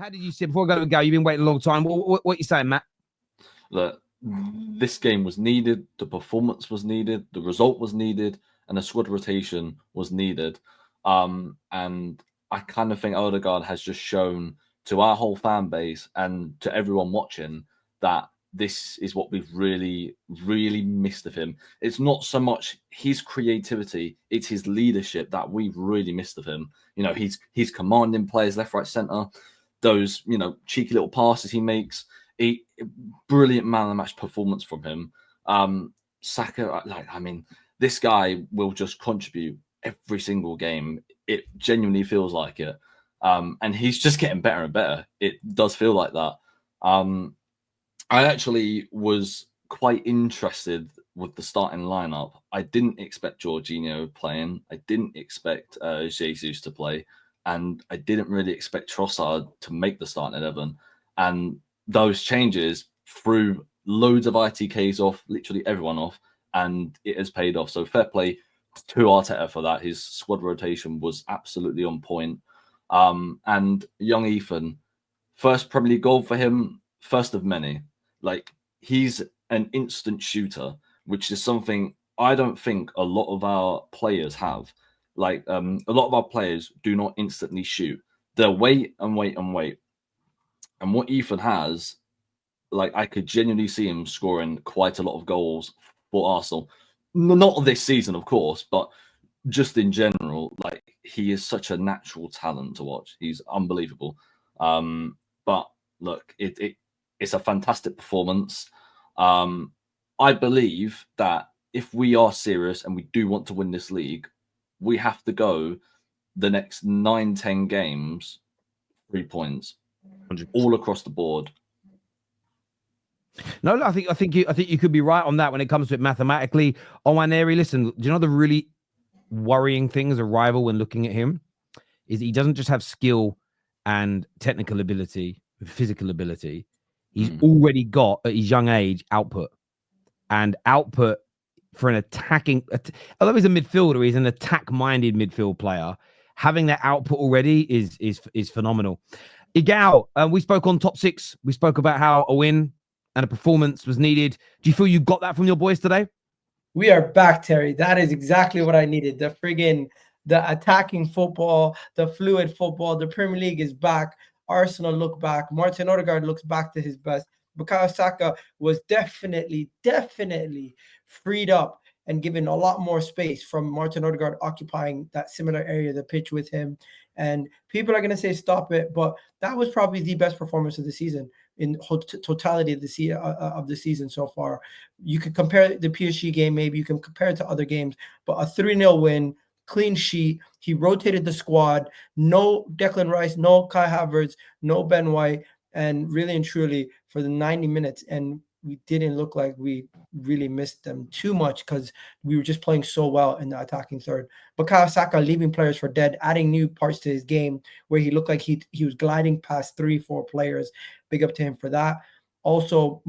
How did you see before I go? You've been waiting a long time. What you saying, Matt? Look, this game was needed. The performance was needed. The result was needed, and the squad rotation was needed. And I kind of think Odegaard has just shown to our whole fan base and to everyone watching that this is what we've really, really missed of him. It's not so much his creativity, it's his leadership that we've really missed of him. You know, he's commanding players left, right, centre. Those, you know, cheeky little passes he makes. A brilliant man of the match performance from him. Saka, this guy will just contribute every single game. It genuinely feels like it. And he's just getting better and better. It does feel like that. I actually was quite interested with the starting lineup. I didn't expect Jorginho playing. I didn't expect Jesus to play. And I didn't really expect Trossard to make the starting 11. And those changes threw loads of ITKs off, literally everyone off, and it has paid off. So fair play to Arteta for that. His squad rotation was absolutely on point. And young Ethan, first Premier League goal for him, first of many. Like, he's an instant shooter, which is something I don't think a lot of our players have. Like, a lot of our players do not instantly shoot. They'll wait and wait and wait. And what Ethan has, like, I could genuinely see him scoring quite a lot of goals for Arsenal. Not this season, of course, but just in general. Like, he is such a natural talent to watch. He's unbelievable. But look, it's a fantastic performance. I believe that if we are serious and we do want to win this league, we have to go the next 9-10 games, 3 points, 100%. All across the board. No, I think you could be right on that when it comes to it mathematically. Owaneri, listen, do you know the really worrying thing as a rival when looking at him is he doesn't just have skill and technical ability, physical ability. He's already got at his young age output, and output for an attacking. Although he's a midfielder, he's an attack-minded midfield player. Having that output already is phenomenal. Igal, we spoke on top six. We spoke about how a win and a performance was needed. Do you feel you got that from your boys today? We are back, Terry. That is exactly what I needed. The attacking football, the fluid football. The Premier League is back. Arsenal look back. Martin Odegaard looks back to his best. Bukayo Saka was definitely freed up and given a lot more space from Martin Odegaard occupying that similar area of the pitch with him. And people are going to say stop it, but that was probably the best performance of the season in totality of the season so far. You could compare the PSG game, maybe you can compare it to other games, but a 3-0 win, clean sheet. He rotated the squad. No Declan Rice, no Kai Havertz, no Ben White, and really and truly for the 90 minutes. And we didn't look like we really missed them too much because we were just playing so well in the attacking third. Bukayo Saka leaving players for dead, adding new parts to his game where he looked like he was gliding past 3-4 players. Big up to him for that. Also,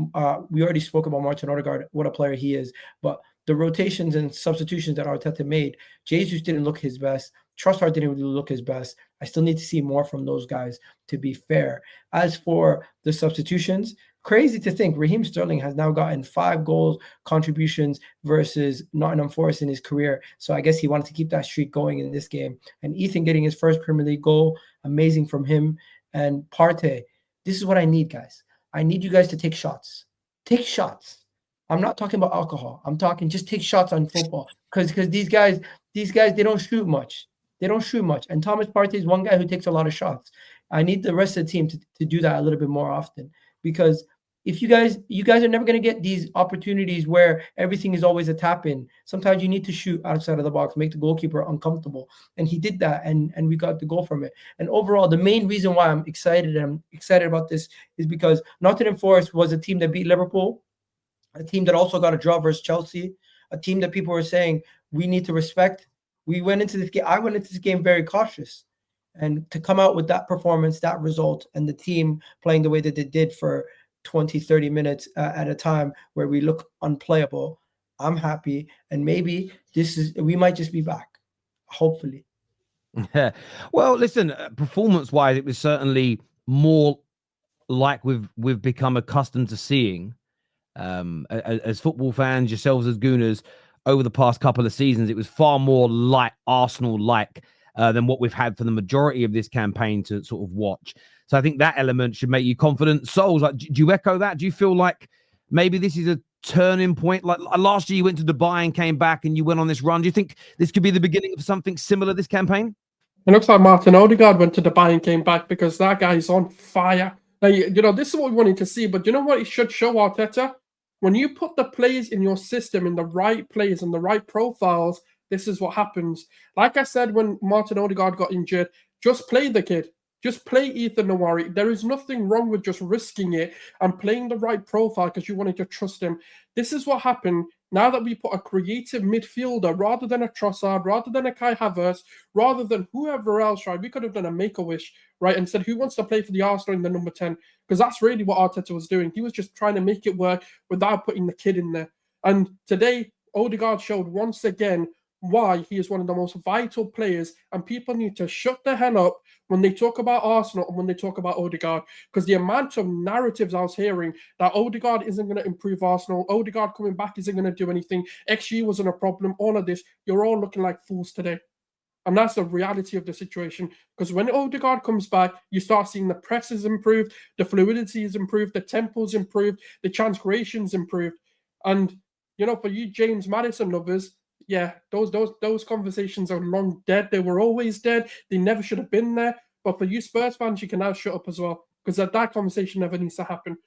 we already spoke about Martin Odegaard, what a player he is, but the rotations and substitutions that Arteta made, Jesus didn't look his best. Trossard didn't really look his best. I still need to see more from those guys, to be fair. As for the substitutions, crazy to think Raheem Sterling has now gotten 5 goals contributions versus Nottingham Forest in his career. So I guess he wanted to keep that streak going in this game. And Ethan getting his first Premier League goal, amazing from him. And Partey, this is what I need, guys. I need you guys to take shots. Take shots. I'm not talking about alcohol. I'm talking just take shots on football. Because these guys, they don't shoot much. They don't shoot much. And Thomas Partey is one guy who takes a lot of shots. I need the rest of the team to do that a little bit more often. Because if you guys are never going to get these opportunities where everything is always a tap in. Sometimes you need to shoot outside of the box, make the goalkeeper uncomfortable. And he did that, and we got the goal from it. And overall, the main reason why I'm excited about this is because Nottingham Forest was a team that beat Liverpool, a team that also got a draw versus Chelsea, a team that people were saying we need to respect. I went into this game very cautious. And to come out with that performance, that result, and the team playing the way that they did for 20, 30 minutes at a time where we look unplayable, I'm happy. And maybe we might just be back, hopefully. Well, listen, performance-wise, it was certainly more like we've become accustomed to seeing as football fans, yourselves as Gooners, over the past couple of seasons. It was far more like Arsenal-like than what we've had for the majority of this campaign to sort of watch. So I think that element should make you confident. Souls, like, do you echo that? Do you feel like maybe this is a turning point? Like last year you went to Dubai and came back and you went on this run. Do you think this could be the beginning of something similar this campaign? It looks like Martin Odegaard went to Dubai and came back, because that guy's on fire. Now, this is what we wanted to see, but you know what it should show, Arteta? When you put the players in your system in the right players and the right profiles, this is what happens. Like I said, when Martin Odegaard got injured, just play the kid. Just play Ethan Nwaneri. There is nothing wrong with just risking it and playing the right profile because you wanted to trust him. This is what happened. Now that we put a creative midfielder rather than a Trossard, rather than a Kai Havertz, rather than whoever else, right? We could have done a Make-A-Wish, right? And said, who wants to play for the Arsenal in the number 10? Because that's really what Arteta was doing. He was just trying to make it work without putting the kid in there. And today, Odegaard showed once again why he is one of the most vital players, and people need to shut the hell up when they talk about Arsenal and when they talk about Odegaard, because the amount of narratives I was hearing that Odegaard isn't going to improve Arsenal, Odegaard coming back isn't going to do anything, XG wasn't a problem, all of this, you're all looking like fools today. And that's the reality of the situation, because when Odegaard comes back, you start seeing the press is improved, the fluidity is improved, the tempo's improved, the chance creation's improved. And, for you James Maddison lovers, yeah, those conversations are long dead. They were always dead. They never should have been there. But for you Spurs fans, you can now shut up as well, because that conversation never needs to happen.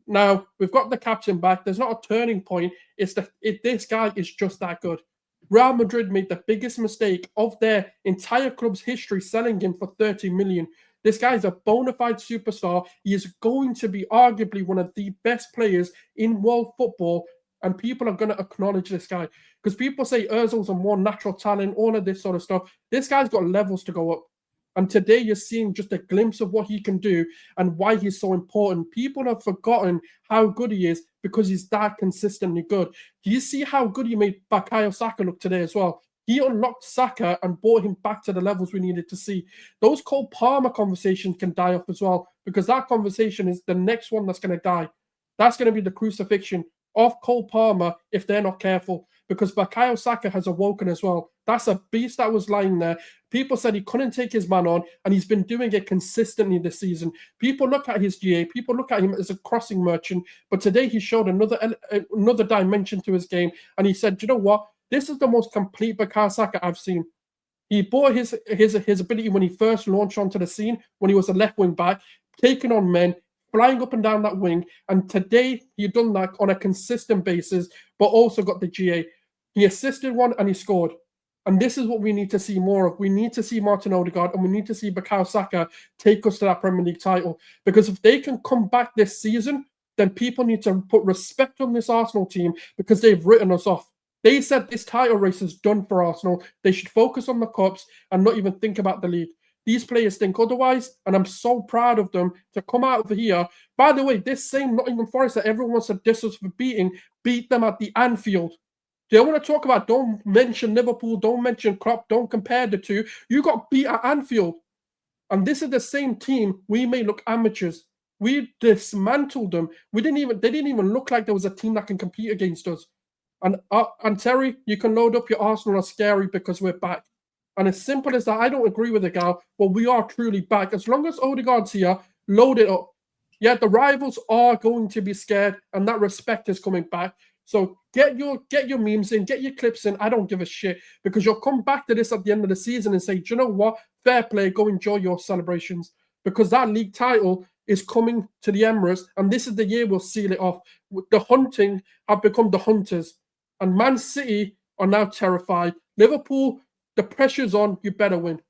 Now, we've got the captain back. There's not a turning point. It's this guy is just that good. Real Madrid made the biggest mistake of their entire club's history selling him for 30 million. This guy is a bona fide superstar. He is going to be arguably one of the best players in world football, and people are going to acknowledge this guy. Because people say Ozil's a more natural talent, all of this sort of stuff. This guy's got levels to go up. And today you're seeing just a glimpse of what he can do and why he's so important. People have forgotten how good he is because he's that consistently good. Do you see how good he made Bukayo Saka look today as well? He unlocked Saka and brought him back to the levels we needed to see. Those Cole Palmer conversations can die off as well, because that conversation is the next one that's going to die. That's going to be the crucifixion of Cole Palmer if they're not careful, because Bukayo Saka has awoken as well. That's a beast that was lying there. People said he couldn't take his man on, and he's been doing it consistently this season. People look at his GA, people look at him as a crossing merchant, but today he showed another dimension to his game, and he said, you know what? This is the most complete Bukayo Saka I've seen. He brought his ability when he first launched onto the scene, when he was a left wing back, taking on men, flying up and down that wing, and today he done that on a consistent basis, but also got the GA. He assisted one and he scored. And this is what we need to see more of. We need to see Martin Odegaard and we need to see Bukayo Saka take us to that Premier League title. Because if they can come back this season, then people need to put respect on this Arsenal team, because they've written us off. They said this title race is done for Arsenal. They should focus on the cups and not even think about the league. These players think otherwise, and I'm so proud of them to come out of here. By the way, this same Nottingham Forest that everyone wants to diss us for beat them at the Anfield. Do you want to talk about, don't mention Liverpool, don't mention Klopp, don't compare the two. You got beat at Anfield. And this is the same team. We may look amateurs. We dismantled them. They didn't even look like there was a team that can compete against us. And Terry, you can load up your Arsenal are scary because we're back. And as simple as that, I don't agree with the gal, but we are truly back. As long as Odegaard's here, load it up. Yeah, the rivals are going to be scared, and that respect is coming back. So get your memes in, get your clips in. I don't give a shit, because you'll come back to this at the end of the season and say, do you know what? Fair play, go enjoy your celebrations, because that league title is coming to the Emirates, and this is the year we'll seal it off. The hunting have become the hunters, and Man City are now terrified. Liverpool, the pressure's on, you better win.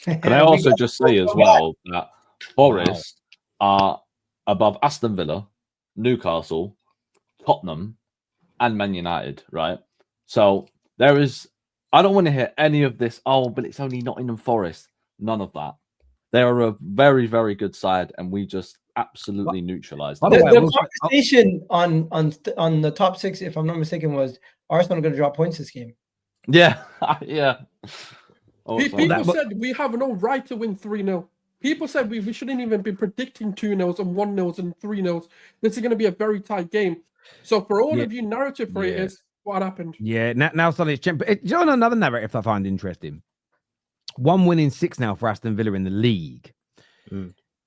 Can I also just say as well that Forest are above Aston Villa, Newcastle, Tottenham, and Man United, right? So I don't want to hear any of this, but it's only Nottingham Forest. None of that. They are a very, very good side, and we just absolutely neutralized them. The conversation on the top six, if I'm not mistaken, was Arsenal going to drop points this game. Yeah, yeah. People said we have no right to win 3-0. people said we shouldn't even be predicting 2-0s and 1-0s and 3-0s. This is going to be a very tight game. So for all of you, narrative for it is what happened. Yeah, now suddenly it's changed. Do you know another narrative I find interesting? 1 win in 6 now for Aston Villa in the league.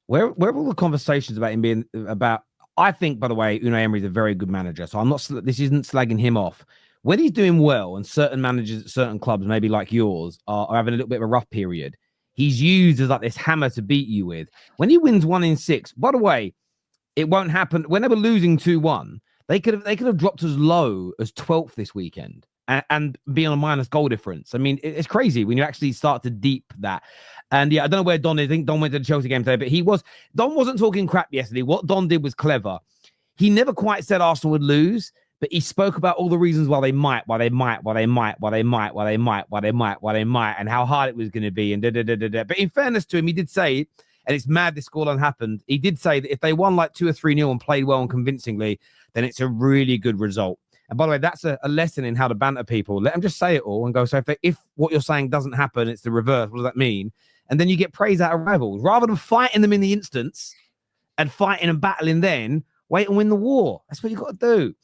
Where are all the conversations about him being about? I think, by the way, Unai Emery is a very good manager, so I'm not. This isn't slagging him off. When he's doing well, and certain managers at certain clubs, maybe like yours, are having a little bit of a rough period, he's used as like this hammer to beat you with. When he wins 1 in 6, by the way, it won't happen. When they were losing 2-1, they could have dropped as low as 12th this weekend and be on a minus goal difference. I mean, it's crazy when you actually start to deep that. And yeah, I don't know where Don is. I think Don went to the Chelsea game today, but Don wasn't talking crap yesterday. What Don did was clever. He never quite said Arsenal would lose, but he spoke about all the reasons why they might, and how hard it was going to be, and But in fairness to him, he did say, and it's mad this scoreline happened, he did say that if they won like 2 or 3-0 and played well and convincingly, then it's a really good result. And by the way, that's a lesson in how to banter people. Let them just say it all and go, so if what you're saying doesn't happen, it's the reverse. What does that mean? And then you get praise out of rivals. Rather than fighting them in the instance and fighting and battling then, wait and win the war. That's what you got to do.